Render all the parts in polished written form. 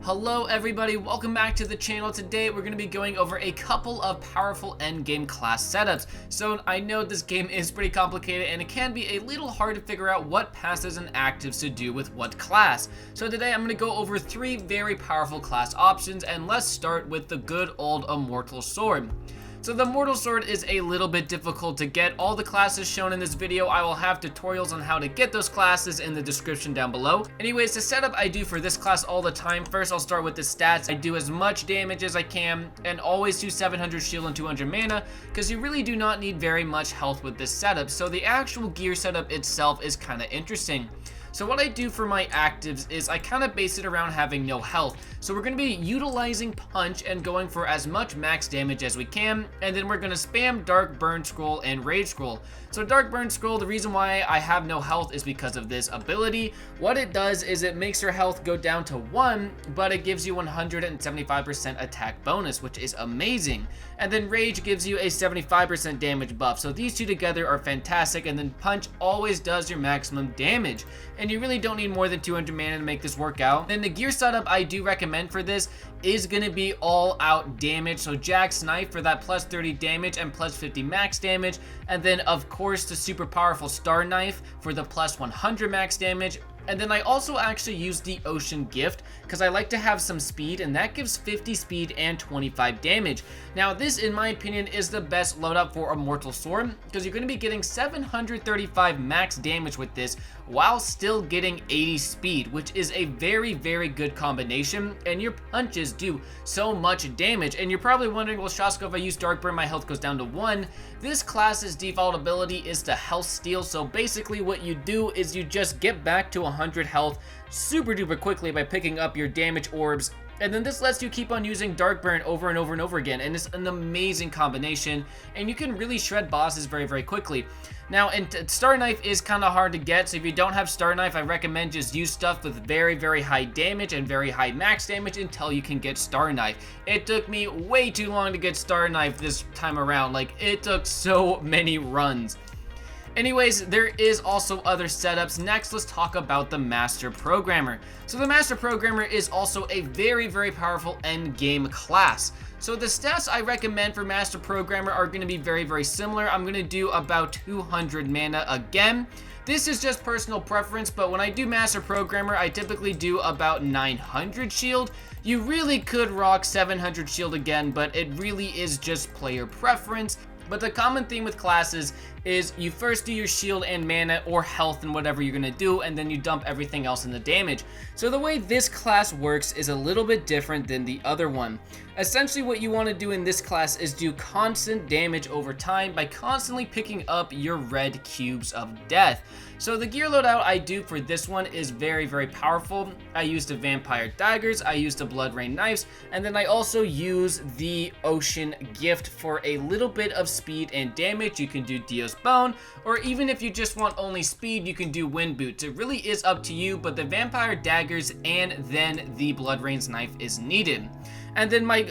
Hello everybody, welcome back to the channel. Today we're going to be going over a couple of powerful endgame class setups. So I know this game is pretty complicated and it can be a little hard to figure out what passives and actives to do with what class. So today I'm going to go over three very powerful class options, and let's start with the good old Immortal Sword. So the Immortal Sword is a little bit difficult to get. All the classes shown in this video, I will have tutorials on how to get those classes in the description down below. Anyways, the setup I do for this class all the time, first I'll start with the stats. I do as much damage as I can and always do 700 shield and 200 mana because you really do not need very much health with this setup. So the actual gear setup itself is kind of interesting. So what I do for my actives is I kind of base it around having no health. So we're going to be utilizing Punch and going for as much max damage as we can, and then we're going to spam Dark Burn Scroll and Rage Scroll. So Dark Burn Scroll, the reason why I have no health is because of this ability. What it does is it makes your health go down to 1, but it gives you 175% attack bonus, which is amazing. And then Rage gives you a 75% damage buff. So these two together are fantastic, and then Punch always does your maximum damage. And you really don't need more than 200 mana to make this work out. Then the gear setup I do recommend for this is going to be all out damage. So Jack's Knife for that plus 30 damage and plus 50 max damage. And then of course the super powerful Star Knife for the plus 100 max damage. And then I also actually use the Ocean Gift because I like to have some speed, and that gives 50 speed and 25 damage. Now this, in my opinion, is the best loadout for Immortal Sword because you're going to be getting 735 max damage with this while still getting 80 speed, which is a very, very good combination, and your punches do so much damage. And you're probably wondering, well, Shasko, if I use Dark Burn, my health goes down to 1. This class's default ability is to health steal, so basically what you do is you just get back to 100 health super duper quickly by picking up your damage orbs, and then this lets you keep on using Dark Burn over and over and over again, and it's an amazing combination, and you can really shred bosses very, very quickly. Now, and Star Knife is kind of hard to get, so if you don't have Star Knife, I recommend just use stuff with very, very high damage and very high max damage until you can get Star Knife. It took me way too long to get Star Knife this time around. Like, it took so many runs. Anyways, there is also other setups. Next, let's talk about the Master Programmer. So the Master Programmer is also a very, very powerful endgame class. So the stats I recommend for Master Programmer are going to be very, very similar. I'm going to do about 200 mana again. This is just personal preference, but when I do Master Programmer, I typically do about 900 shield. You really could rock 700 shield again, but it really is just player preference. But the common theme with classes is you first do your shield and mana or health and whatever you're gonna do, and then you dump everything else in the damage. So the way this class works is a little bit different than the other one. Essentially what you want to do in this class is do constant damage over time by constantly picking up your red cubes of death. So the gear loadout I do for this one is very, very powerful. I use the Vampire Daggers, I use the Blood Rain Knives, and then I also use the Ocean Gift for a little bit of speed and damage. You can do Dio's Bone, or even if you just want only speed, you can do Wind Boots. It really is up to you, but the Vampire Daggers and then the Blood Rain's Knife is needed. And then my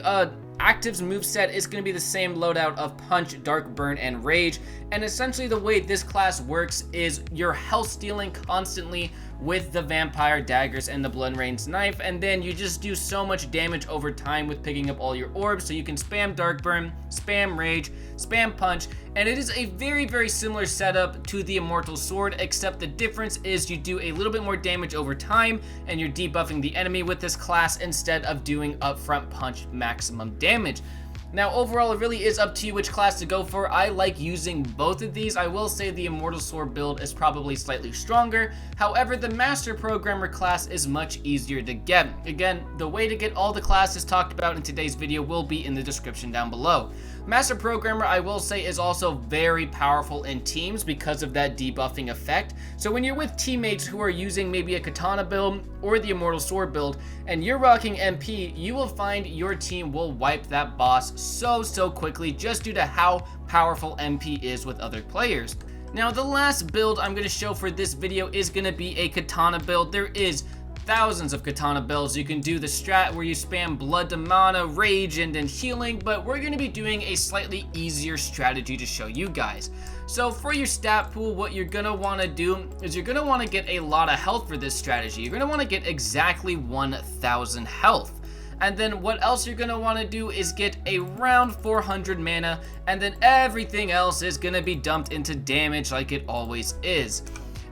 actives moveset is going to be the same loadout of Punch, Dark Burn, and Rage. And essentially the way this class works is you're health stealing constantly with the Vampire Daggers and the Blood Rain's Knife, and then you just do so much damage over time with picking up all your orbs, so you can spam Dark Burn, spam Rage, spam Punch, and it is a very, very similar setup to the Immortal Sword, except the difference is you do a little bit more damage over time, and you're debuffing the enemy with this class instead of doing upfront punch maximum damage. Now overall, it really is up to you which class to go for. I like using both of these. I will say the Immortal Sword build is probably slightly stronger. However, the Master Programmer class is much easier to get. Again, the way to get all the classes talked about in today's video will be in the description down below. Master Programmer, I will say, is also very powerful in teams because of that debuffing effect. So when you're with teammates who are using maybe a Katana build or the Immortal Sword build, and you're rocking MP, you will find your team will wipe that boss so quickly just due to how powerful MP is with other players. Now the last build I'm going to show for this video is going to be a Katana build. There is thousands of Katana builds. You can do the strat where you spam blood to mana, rage, and then healing, but we're going to be doing a slightly easier strategy to show you guys. So for your stat pool, what you're going to want to do is you're going to want to get a lot of health for this strategy. You're going to want to get exactly 1,000 health. And then what else you're going to want to do is get around 400 mana, and then everything else is going to be dumped into damage like it always is.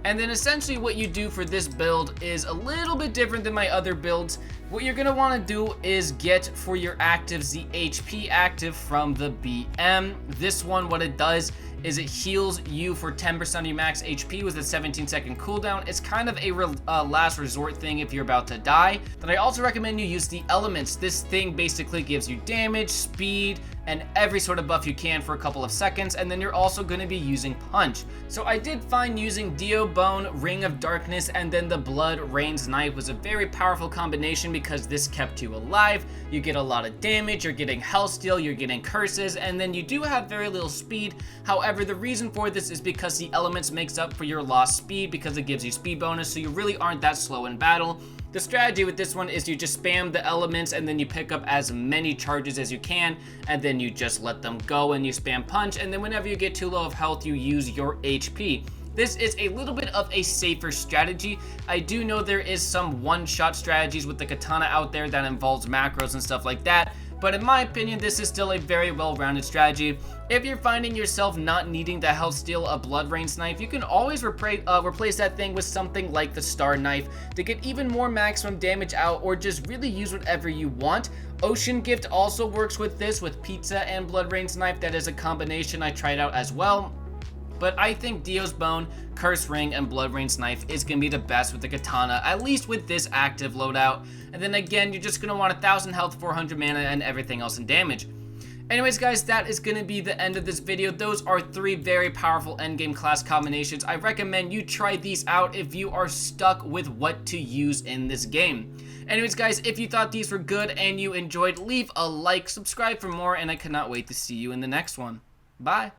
And then essentially what you do for this build is a little bit different than my other builds. What you're going to want to do is get for your actives the HP active from the BM. This one, what it does is it heals you for 10% of your max HP with a 17-second cooldown. It's kind of a last resort thing if you're about to die. Then I also recommend you use the elements. This thing basically gives you damage, speed, and every sort of buff you can for a couple of seconds, and then you're also going to be using punch. So I did find using Dio Bone, Ring of Darkness, and then the Blood Rain's Knife was a very powerful combination because this kept you alive. You get a lot of damage, you're getting health steal, you're getting curses, and then you do have very little speed. However, the reason for this is because the elements makes up for your lost speed because it gives you speed bonus, so you really aren't that slow in battle. The strategy with this one is you just spam the elements and then you pick up as many charges as you can, and then you just let them go and you spam punch, and then whenever you get too low of health, you use your HP. This is a little bit of a safer strategy. I do know there is some one-shot strategies with the Katana out there that involves macros and stuff like that, but in my opinion, this is still a very well-rounded strategy. If you're finding yourself not needing to health steal a Blood Rain's Knife, you can always replace that thing with something like the Star Knife to get even more maximum damage out, or just really use whatever you want. Ocean Gift also works with this, with Pizza and Blood Rain's Knife. That is a combination I tried out as well. But I think Dio's Bone, Curse Ring, and Blood Rain's Knife is going to be the best with the Katana, at least with this active loadout. And then again, you're just going to want 1,000 health, 400 mana, and everything else in damage. Anyways guys, that is going to be the end of this video. Those are 3 very powerful endgame class combinations. I recommend you try these out if you are stuck with what to use in this game. Anyways guys, if you thought these were good and you enjoyed, leave a like, subscribe for more, and I cannot wait to see you in the next one. Bye!